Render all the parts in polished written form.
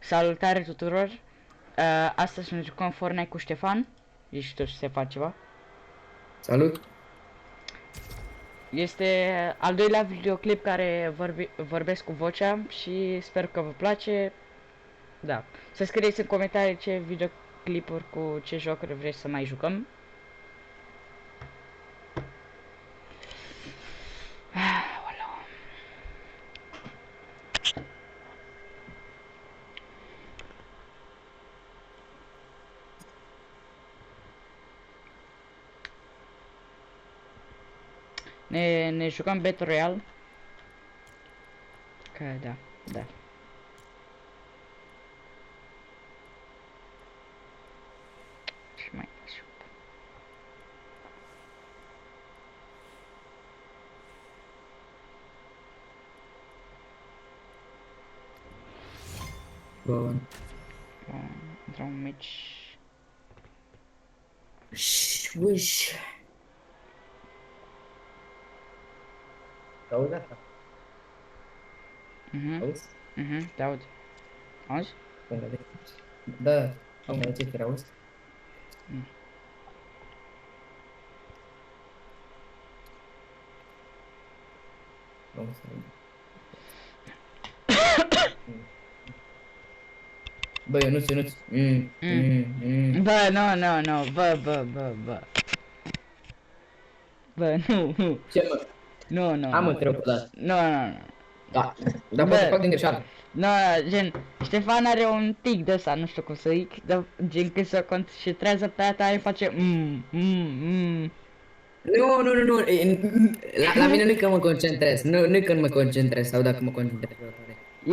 Salutare tuturor! Astăzi ne jucăm Fortnite cu Ștefan. Ești tu și se face ceva. Salut! Este al doilea videoclip care vorbesc cu vocea și sper că vă place. Da. Să scrieți în comentarii ce videoclipuri cu ce jocuri vreți să mai jucăm. Ne jucăm Battle Royale. Că da. Și mai Bun. intrăm un meci. Uiș. Auzi asta? Auzi? Te aud. Auzi? Da, unde ce te auzi? Bă, Ionuț. Bă, nu, bă, nu. Ce mă? Nu. Am întrebat. Nu. Da, dar poate fac din greșeală. Nu, gen, Ștefan are un tic de ăsta, nu știu cum să zic, dar gen când se concentrează pe aia tare face Nu. La mine nu-i că mă concentrez, nu-i când mă concentrez sau dacă mă concentrez.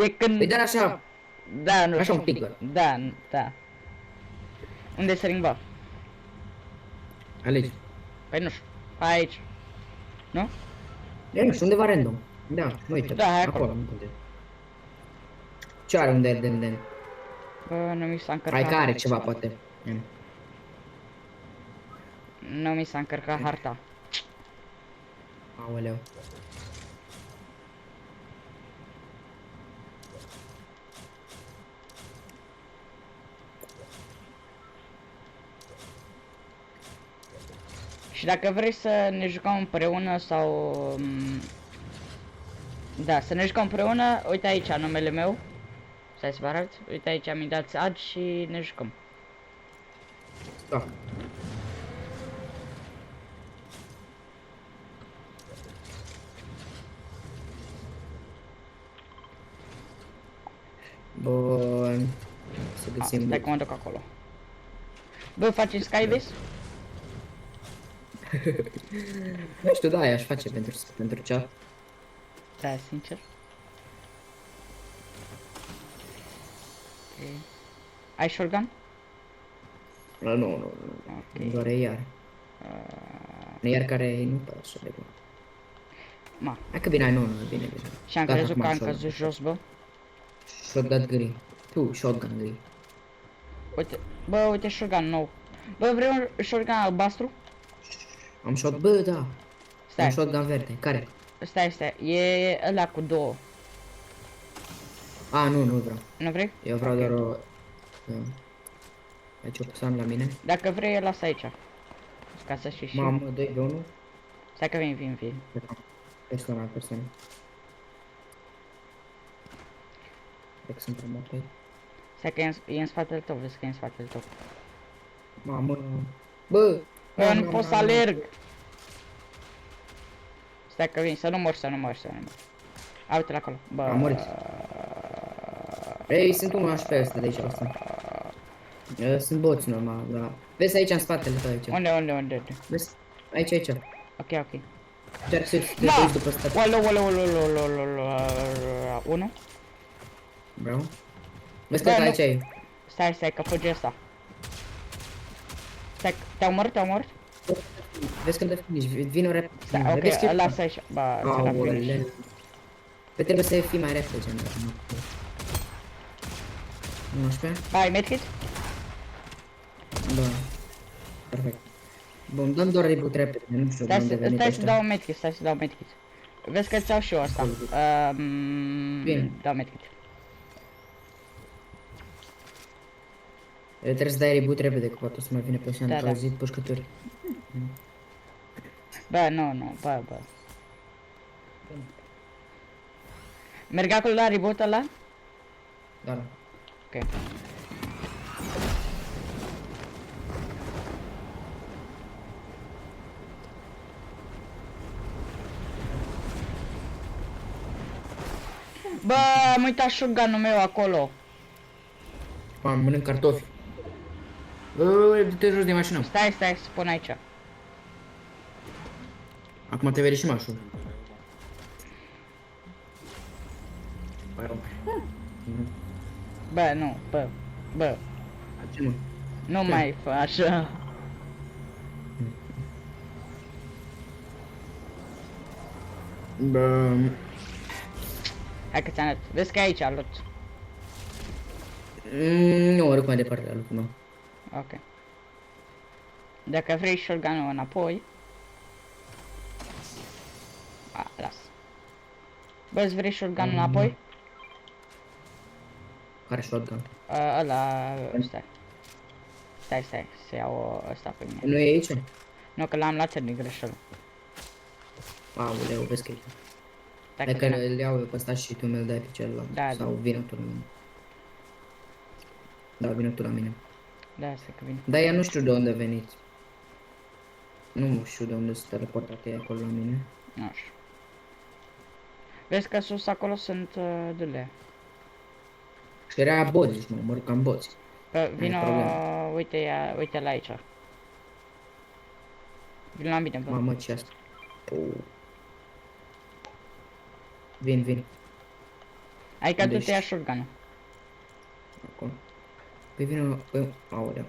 E când... Păi dar așa, Da, nu așa știu. un pic, bă. Da. Unde sărim, bă? Alegi. Păi nu știu, aici. Nu? E, nu știu, undeva random. Da, uite, Da, hai acolo. nu contează. Ce are un den? Bă, nu mi s-a încărcat. Hai că are ceva, poate. Nu mi s-a încărcat harta. Aoleu. Și dacă vrei să ne jucăm împreună sau... Da, să ne jucăm împreună, uite aici numele meu. Stai să vă arăt, uite aici mi dați add și ne jucăm. Da. Bun. Să găsim. Stai că mă duc acolo. Bă, facem Skybase? Nu știu, da, aș face pentru cea. Da, sincer. Okay. Ai shotgun? Nu. Ok. Doar e iar. Iar care nu pare așa de bun. Ma. Hai că bine, nu, bine. Și am crezut că am căzut jos, bă. Shotgun gri. Tu, shotgun gri. Uite, bă, uite shotgun nou. Bă, vrei un shotgun albastru? Am shot, bă, da. Stai. Am shotgun verde. Care? Stai, e ăla cu două. A, nu vreau. Nu vrei? Eu vreau doar o... Aici o pus am la mine. Dacă vrei, las aici. Ca să știi și... Mamă, 2v1. Stai că vin. Personal. Cred că sunt pe. Stai că e în spatele tău, vezi că e în spatele tău. Mamă. Bă! Bă, nu pot să alerg! Stai că vin, să nu mor. A, uite-l acolo. Bă... Am murit. Ei, sunt un HP ăsta de aici, ăsta. Sunt boți normal, da. Vezi aici în spatele tău aici. Unde? Vezi? Aici. Ok. Încerc să te duci după ăsta. Unu. Bravo. Vezi că aici e. Stai, că fuge ăsta. Stai, te-au omorât? Vezi că te finish, vino repede. Stai, ok, lasă aici. Ba, să l-am finish. Păi trebuie să fii mai repede, gen. 19? Hai, medkit? Da. Perfect. Bun, dăm doar reboot repede, nu știu de unde venit Stai să dau medkit. Vezi că ți-au și eu asta. Bine. Dau medkit. Trebuie să dai reboot repede, că poate o să mai vină pe seama, Da, că da. au zis pușcături. Bă, nu, bă. Merg acolo la reboot ăla? Da, da. Ok. Bă, am uitat shotgun-ul meu acolo. Am mănânc cartofi. Bă, du-te jos de mașină. Stai, să pun aici. Acum te vede și mașul. Bă, nu, bă. Ce mă? Nu mai fă așa. Bă, Hai că ți-am arăt. Vezi că e aici, Lut. nu, oricum mai departe la lucrul meu. Ok. Dacă vrei shotgun-ul înapoi... las. Bă, îți vrei shotgun-ul înapoi? Care shotgun? Ăla... Stai, să iau ăsta pe mine. Nu e aici? Nu, că l-am luat din greșeală. Aoleu, vezi că e aici. Stai Hai că că vină. îl iau eu pe ăsta și tu mi-l dai pe celălalt. Da, Sau vină tu la mine. Da, vină tu la mine. Da, stai că vin. Dar ea nu știu de unde a venit. Nu știu de unde s-a teleportat ea acolo la mine. Nu știu. Vezi că sus acolo sunt dule. Și era boți, deci mă omor cam boți. Vino, problemă. uite la aici. Vino la mine, bă. Mamă, ce asta? Vin. Hai că Unde tu te ia ești? shotgun-ul. Acolo. Păi vină, păi, aoleu.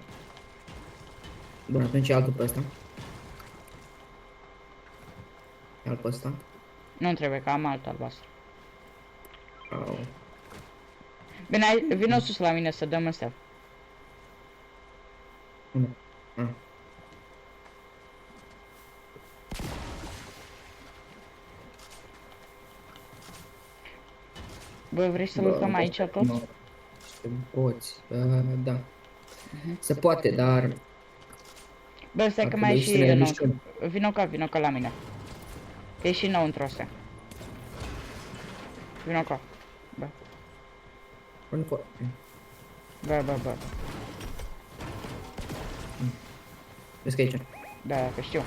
Bun, atunci e altul pe ăsta. E alt pe ăsta. Nu trebuie, că am alt albastru. Au. Bine, vino sus la mine să dăm ăstea. Unde? Ah. Bă, vrei să Bă, luptăm aici tot? nu. Niște boți. Da. Se poate, dar... Bă, stai că Dacă mai e vrei și să ne înăuntru. mișcăm. Vino ca la mine. Că e și înăuntru ăsta. Vino ca. Bă, Nu pot. bă. Vezi că e aici. Da, că știu.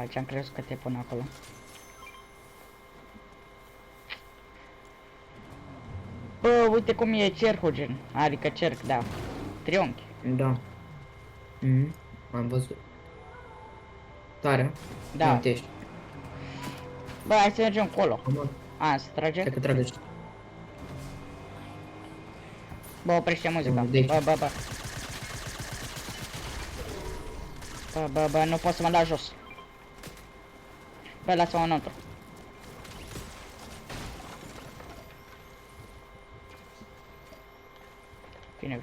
Ce-am crezut că te pun acolo. Bă, uite cum e cercul, gen. Adică cerc, da. Triunghi. Da. Am văzut. Tare. Da. Uite ești. Bă, hai să mergem acolo. Mamă, Se trage? stai că trage ăștia. Bă, oprește muzica. De aici. Bă, nu pot să mă dau jos. Bă, lasă-mă înăuntru. Vine.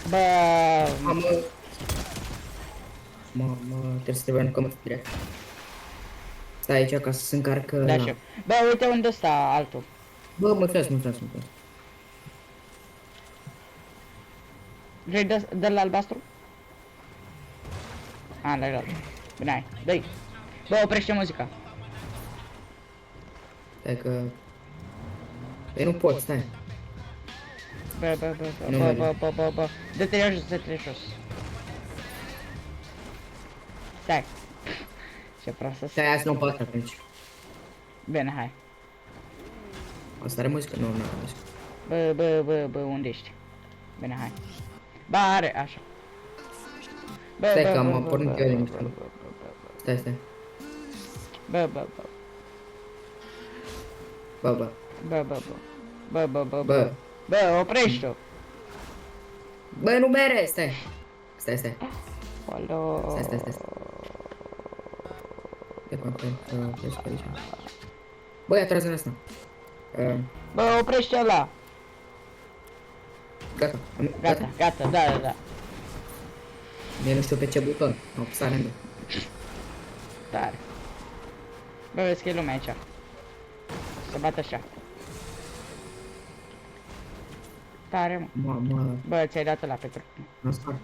Bă, Mamă, trebuie să te aruncăm direct. Stai aici ca să se încarcă da, la... știu. Bă, uite unde sta altul. Bă, mă fiați. Vrei dă-l albastru? La alt. Bine, hai, dă-i. Bă, oprește muzica. Stai că... Păi nu pot, stai. Bă. Dă-te jos. Stai. Ce prost să Stai, azi nu pot atunci. Bine, hai. Asta are muzică? Nu, are muzică. Bă, unde ești? Bine, hai. Ba, are, așa. Stai că am pornit eu de mișto. Stai. Bă. Bă. Bă, oprește-o. Bă, nu bere, stai. Stai. Alo. Stai. De parcă pleci pe aici. Bă, ia tras în asta. Bă, oprește ăla. Gata. Gata, gata, da, da. Mie nu știu pe ce buton. Apăsare nu. Tare. Bă, vezi că e lumea aici. Să bată așa. Tare, mă. Mamă, Bă, ți-ai dat ăla pe trup. asta.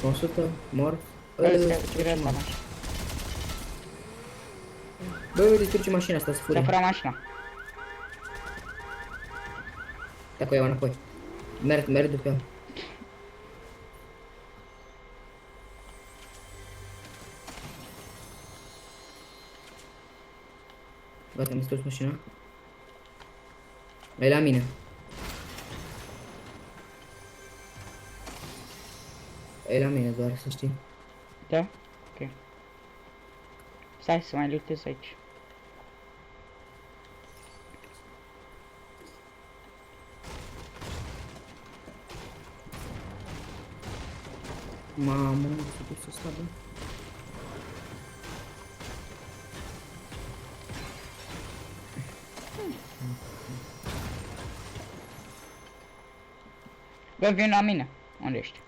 100, mor. Bă, vezi că tirez la mașină. Bă, distruge mașina asta, să Să fure. fura mașina. Dacă o iau înapoi. Merg după ea. Gata, am distrus mașina. E la mine. E la mine doar, să știi. Da? Ok. Stai să mai lutez aici. Mamă, nu s-a pus să stabă. Bă, vin la mine. Unde ești?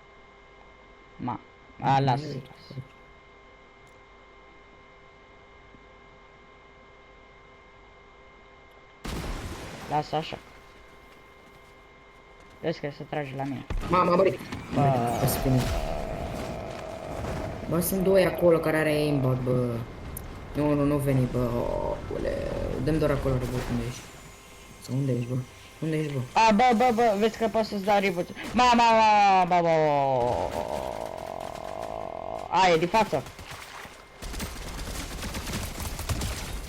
Ma. A, las. Lasă așa. Vezi că se trage la mine. Mamă, a murit. Bă, să fie. Bă, sunt doi acolo care are aimbot, bă. Nu veni, bă. Ole. Dăm doar acolo, reboot, unde ești? Sau unde ești, bă? Unde ești, bă? A, bă, vezi că poți să-ți dau reboot. Mama, bă. A, e de față.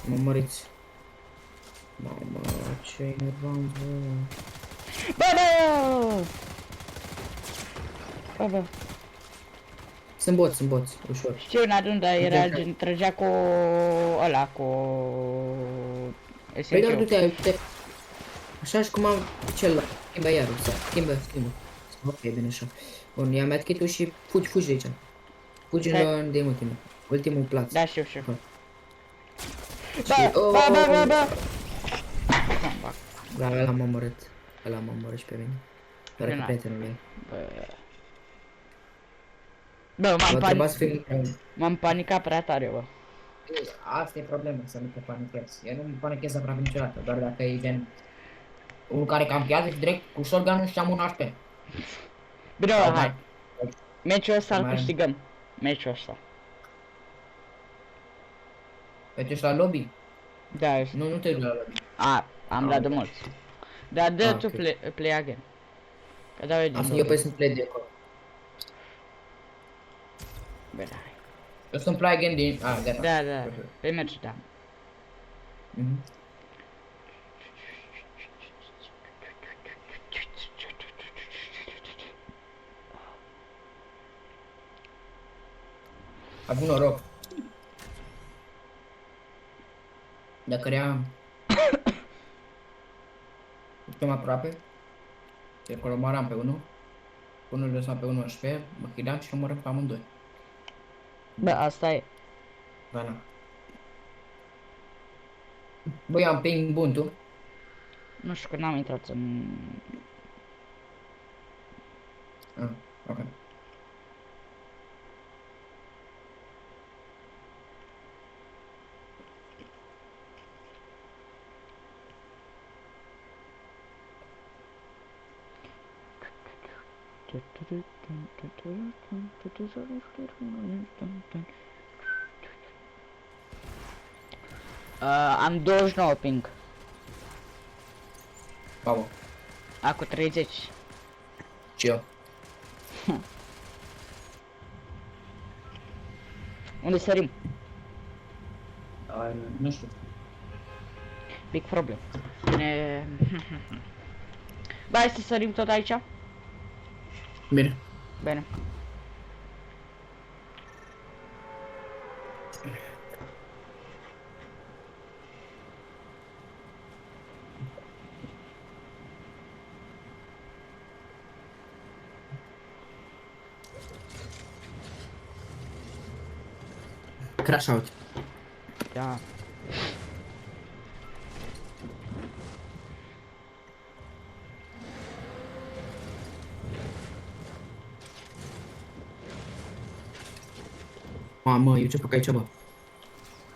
Mă măriți. Mamă, ce enervant, bă. Bă. Sunt boți, ușor. Știu un adun, dar era gen, trăgea cu ăla, cu Păi doar SMG-ul. du-te. Așa și cum am celălalt. Schimbă iarul, schimbă. Ok, bine așa. Bun, ia medkit-ul și fugi de aici. Fugi de ultimul plaț. Da, știu. Și- Bă. Da, ăla m-a omorât. Și pe mine. Doar că Na. prietenul meu. Bă, Mă treba să fim... m-am panicat prea tare, bă. Asta e problema, să nu te panichezi. Eu nu mă panichez aproape niciodată, doar dacă e gen... Unul care campează și direct cu shotgun-ul și am un HP. Bine, Sau hai. mai- Meciul ăsta îl mai- câștigăm. Meciul ăsta. Pe tu ești la lobby? Da, Nu te duci la lobby. am dat de mulți. Dar dă tu Ok. play again. Că dau eu din Asta eu lobby. pe sunt play de acolo. Bine, hai. Eu sunt play again din... Gata. Da. Pe mergi, da. Mhm. Avut noroc. Dacă rea... Suntem aproape. Și acolo omoram pe unul. Unul lăsam pe unul HP, mă chideam și omorăm pe amândoi. Bă, asta e. Da. Băi, am ping bun, tu? Nu știu că n-am intrat în... Ok. Am 29 ping. Bravo. Acum 30. Și eu. Unde sărim? Nu știu. Big problem. Bine. Bă, hai să sărim tot aici? Bine. Bine. Crash out. Da. Mamă, eu ce fac aici, bă?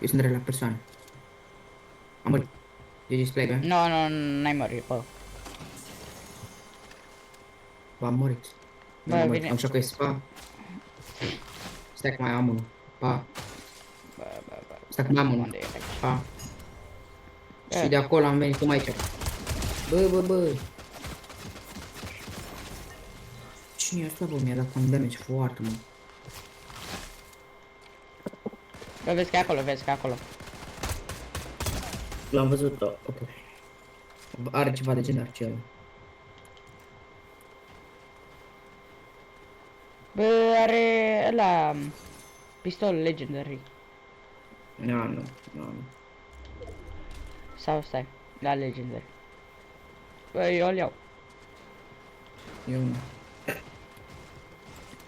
Eu sunt rele persoane. Am murit. GG Splay, bă. N-ai murit, bă. Bă, am murit. Eu Bă, n-am murit. vine. Am șoc că e spa. Stai că mai am unul. Pa. Bă. Stai că mai am unul. Unde e aici? Pa. Bă. Și de acolo am venit cum aici. Bă. Cine e asta, bă? Mi-a dat un damage foarte mult. Bă, vezi că e acolo. L-am văzut, da. Ok. Are ceva legendar ce ăla. Bă, are ăla... Pistol legendary. Nu. Sau stai, la legendary. Bă, eu îl iau. Eu nu.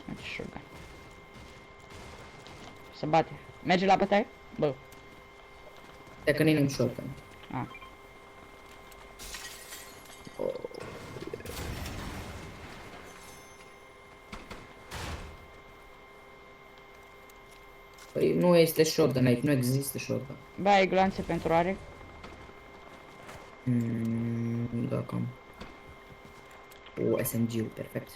Merge shotgun. Se bate. Merge la bătaie? Bă. Stai că nu-i shotgun. A. Păi nu este shotgun aici, nu există shotgun. Bă, ai glanțe pentru are? Da, cam. O, SMG-ul, perfect.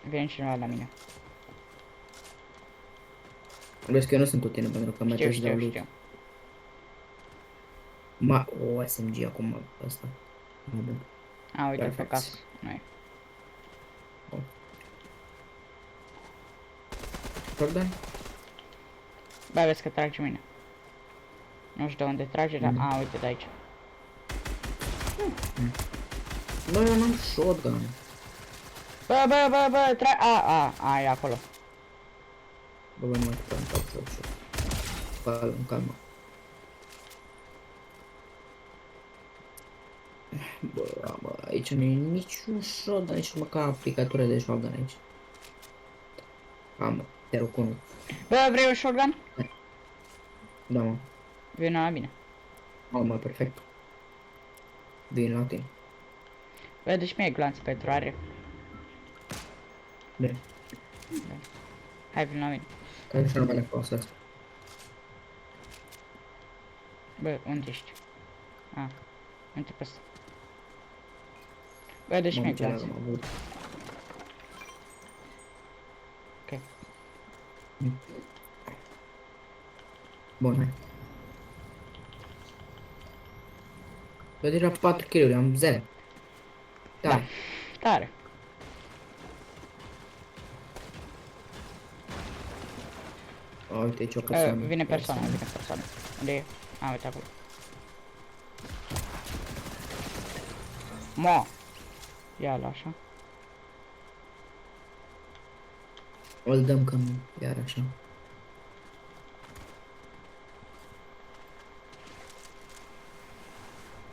Vine cineva la mine. Vezi că eu nu sunt cu tine pentru că mai trebuie să dau loot. Știu. O, SMG acum, asta. Nu, bun. A, uite, pe Perfect. casă. Nu e. Shotgun? Bă, vezi că trage mine. Nu știu de unde trage, dar... A, uite de aici. Bă, eu n-am shotgun. Bă, A, e acolo. Bă, nu mai putem, calma. Bă, aici nu e niciun shotgun, nici măcar aplicatură de shotgun aici. Am, te rog, unul. Bă, vrei un shotgun? Da, mă. Vine la mine. Mă, perfect. Vin la tine. Bă, deci mie glanțe pentru are. Bine. Hai, vin la mine. Care și numele frumos. Bă, unde ești? A, uite pe ăsta. Bă, deci mie glanțe. Ok. Bun, hai. Eu deja 4 kill-uri, am 0. Da. Tare. Uite aici o persoană. Vine persoana. Unde e? A, uite acolo. Mo! Ia-l așa. Îl dăm cam iar așa.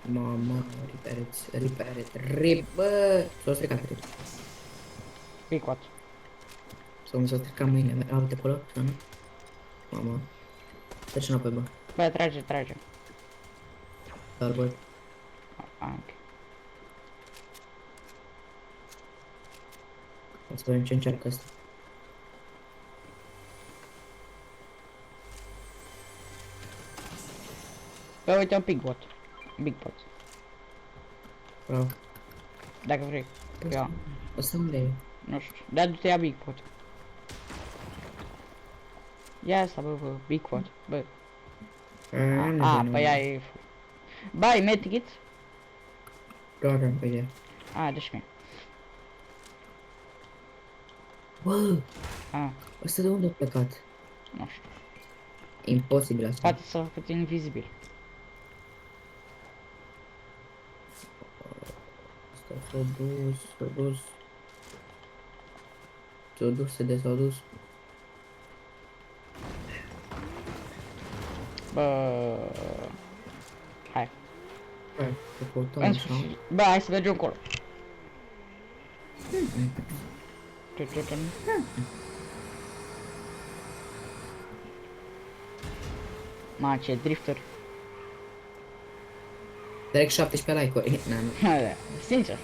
Mama, repair it, bă! S-a stricat rip. Picot. Sau mi s-a stricat mâinile mele. Uite acolo, să nu? Mama. Trece înapoi, bă. Bă, trage. Dar, bă. A, ok. O să vedem ce încearcă asta. Bă, uite un Big Pot. Bravo. Dacă vrei. Ia. Ăsta unde e? Nu știu. Da, du-te ia Big Pot. Ia asta, bă, Big Pot. Bă. Păi aia e... Bă, ai medkit? Doar pe ea. A, deci mie. Bă! A, Ăsta de unde a plecat? nu știu. Imposibil asta. Poate să făcut invizibil. Asta s-a dus. Bă... Hai. Hai, să căutăm În așa. sfârșit. Bă, hai să mergem acolo. Ma, ce drifter. Direct 17 like-uri. Na, nu. Sincer.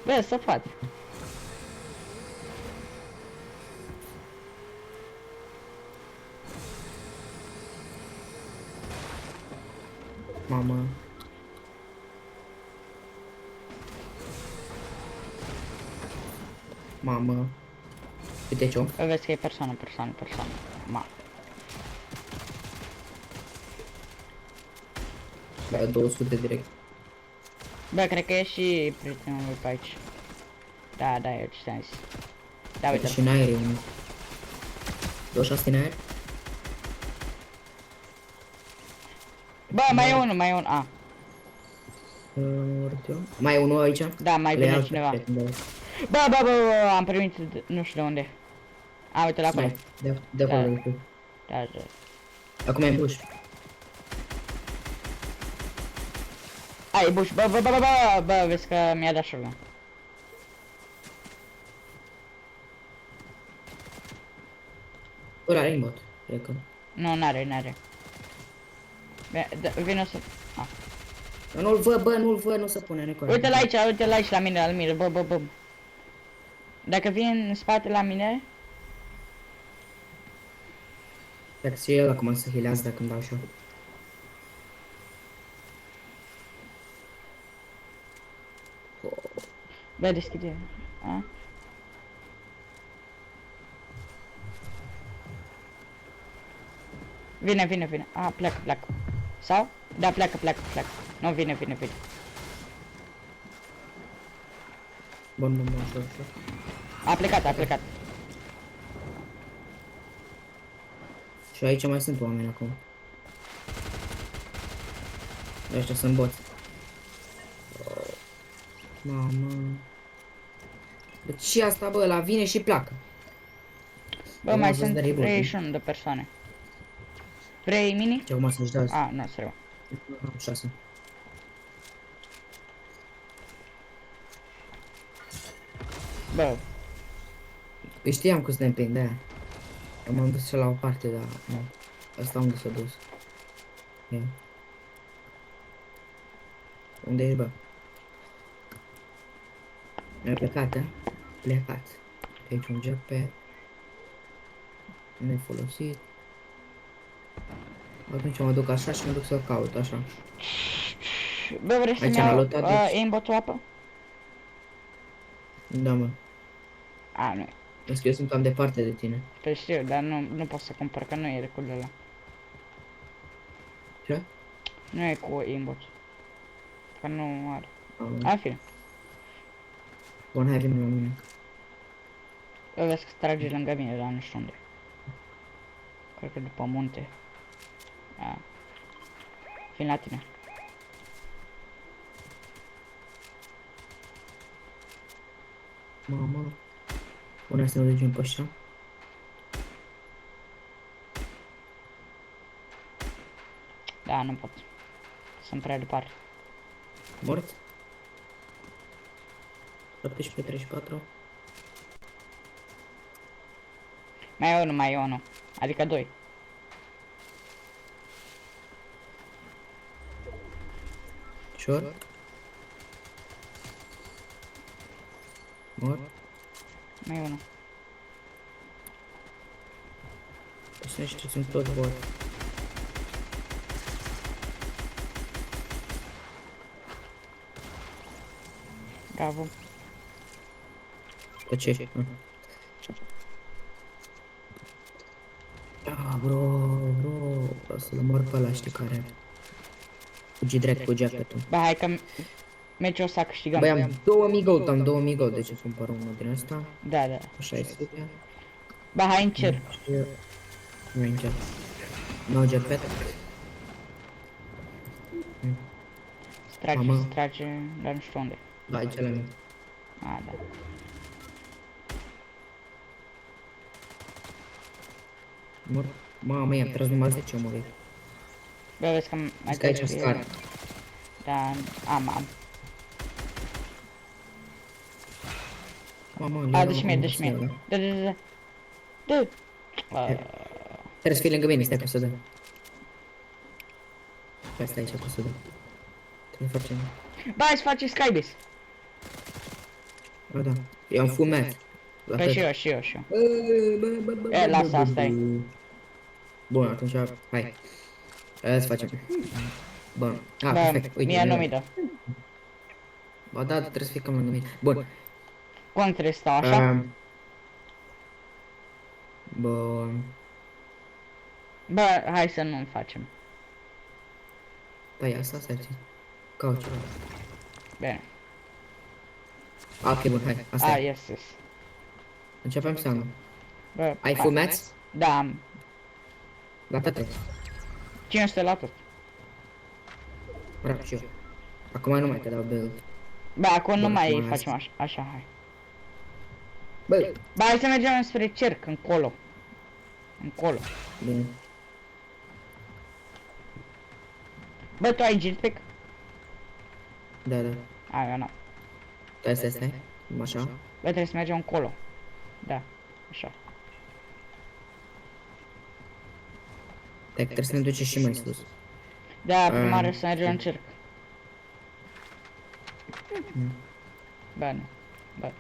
Bă, să poate. Mamă. Mamă. Uite ce-o. Vezi că e persoană. Ma. Bă, 200 direct. Bă, cred că e și prietenul lui pe aici. Da, eu ce ți-am zis. Da, uite. Și în aer e unul. 26 în aer? Bă, mai e unul, a. Mort eu. Mai e unul aici? Da, mai Le vine iau cineva. pe prieten, Bă, am primit, nu știu de unde. A, uite la acolo. de acolo. Da. e cu- Da. Acum e în buș. Ai, buș, bă, vezi că mi-a dat shotgun. Ăla are aimbot, cred că. Nu, n-are. Vino să... A. Nu-l văd, bă, nu-l văd, nu se pune Nicolae. Uite-l aici la mine, al mine, bă. Dacă vin în spate la mine, Dacă și el acum să healează dacă îmi dau și eu. bă, deschide. A? Vine. A, pleacă. Sau? Da, pleacă. Nu, vine. Bun, ușor. A plecat. Și aici mai sunt oameni acum. Ăștia sunt boți. Mamă. Deci și asta, bă, la vine și pleacă. Bă, mai sunt 31 de persoane. Vrei mini? Ce acum să-și dau? A, nu, să 6. Bă, Păi știam că suntem plini, de-aia. Eu m-am dus și la o parte, dar nu. Asta unde s-a dus? Ia. Unde ești, bă? Mi-a plecat, a? Plecat. Aici un jetpack. Nefolosit. Atunci mă duc așa și mă duc să caut, așa. bă, vrei să-mi Aici am iau luat deci. aimbot-ul apă? Da, mă. A, nu. Vezi că eu sunt cam departe de tine. Păi știu, dar nu pot să cumpăr, că nu e recul ăla. Ce? Nu e cu aimbot. Că nu are. Am. A, fine. Bun, hai, vine la mine. Bă, vezi că trage lângă mine, dar nu știu unde. Cred că după munte. A. Vin la tine. Mamă. Bună să ne ducem pe ăștia. Da, nu pot. Sunt prea departe. Mort? 17-34. Mai e unul. Adică 2. Short. Mort. Mai e unul. Ăștia ăștia sunt toți bot. Bravo. De ce? Ah, bro. Vreau să-l omor pe ăla, știi care? Fugi drept cu jacket-ul. Bă, hai că meciul ăsta câștigăm. Băi, am 2000 gold, de ce cumpăr unul din ăsta? Da. Cu 600. Bă, hai încerc. Și eu... Nu încerc. No jetpack. Se trage, dar nu știu unde. Da, aici la mine. A, da. Mor. Mamă, i-am tras numai 10 omori. Bă, vezi că mai Vezi că aici scar. Da, am. Mamă, A, dă-și mie. Da. trebuie să fii lângă mine, stai că o să dă. Stai aici că o să dă. Trebuie să facem. Bă, hai să faci skybase. Bă, da. Eu am fumat. Păi și eu. Bă, E, lasă, asta e. Bun, atunci, hai. Hai să facem. Bun. Bă, Perfect. Uite, mie nu mi dă. Ba da, trebuie să fii cam lângă mine. Bun. Cum trebuie să stau așa? Bun. Bă, hai să nu facem. Păi asta să caut ceva. Bine. Ok, bun, hai. Asta e. Yes. Începem seama. Bă, Ai fumeți? Da, am. La toate. 500 la tot. Bravo, și eu. Acum nu mai te dau build. Bă, acum nu Bun, mai acum facem așa, hai. Bă! Bă, hai să mergem spre cerc, încolo. Încolo. Bine. Bă, tu ai jetpack? Da. A, eu nu. Stai. Așa. Bă, trebuie să mergem încolo. Da, așa. Trebuie să ne duce și mai sus. Da, prima oară să mergem în cerc. Bă, nu. Bă.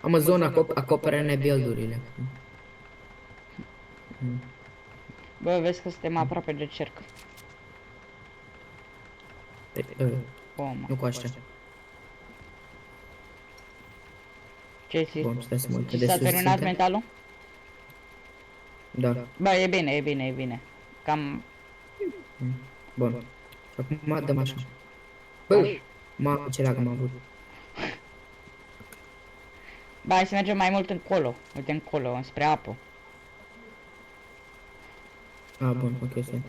Am o zonă, acoperă-ne build-urile. Bă, vezi că suntem aproape de cerc. Nu cu așa. Ce ți? Bun, stai să mă uit cât Ți de s-a sus terminat suntem. metalul? Da. Bă, e bine. Cam... Bun. Și acum dăm așa. Bă! Mamă, ce lag am avut. Bă, hai să mergem mai mult încolo. Uite încolo, spre apă. Bun, ok, stai.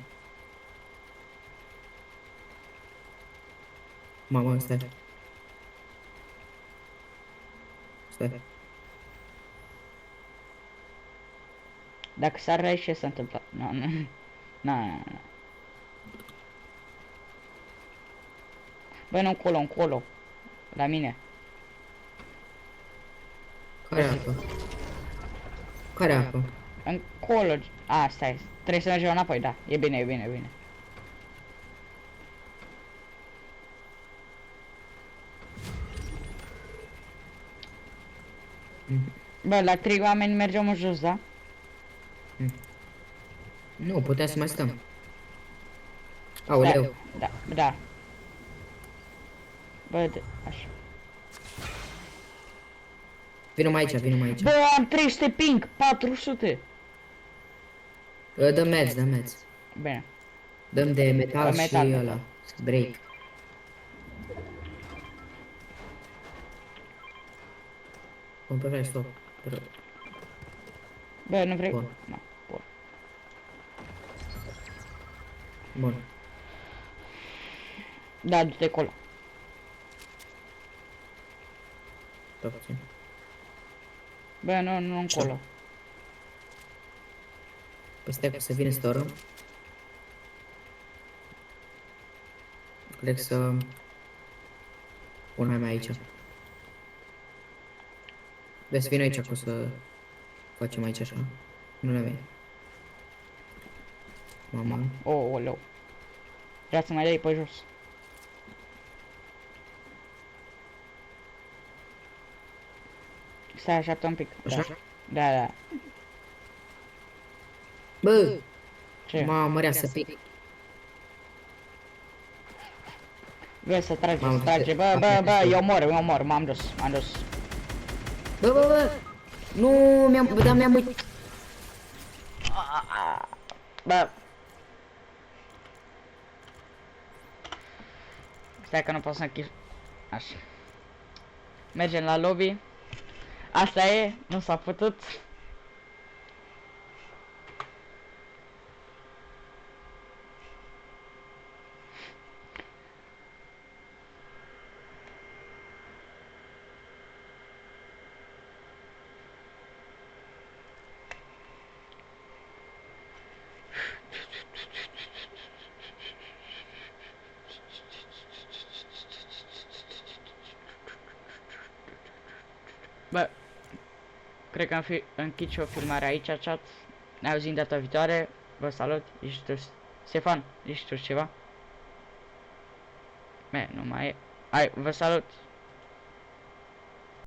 Mamă, stai. Dacă s-ar răi, ce se întâmplă? Nu. Bă, nu încolo. La mine. Care apă? Încolo. Stai. Trebuie să mergem înapoi, da. E bine. Bă, la 3 oameni mergem în jos, da? Nu, putem să mai stăm. Aoleu. Da. Bă, așa. Vino mai aici. Bă, am 300 ping, 400. Dăm meds. Bine. Dăm de metal și ăla. Break. Bun, pe vrei, stop. Bă, nu vrei? Bun. Nu, bun. Bun. Da, du-te acolo. Stop puțin. Bă, nu încolo. Păi stai că să vină storm. Cred să pun mai aici. Vezi, vin aici cu să facem aici așa. Nu le vei. Mama. Oleu. Vrea să mai dai pe jos. Stai așteaptă un pic. Așa? Da. Bă! Ce? Mamă, rea să pic. Vezi să trage. Bă, eu mor, m-am dus. Bă! Nu, mi-am uit. Bă. Stai că nu pot să închid. Așa. Mergem la lobby. Asta e, nu s-a putut. Bă, cred că închid și o filmare aici, chat. Ne auzim data viitoare. Vă salut. Ești tu, Stefan, ești tu ceva? Nu mai e. Hai, vă salut.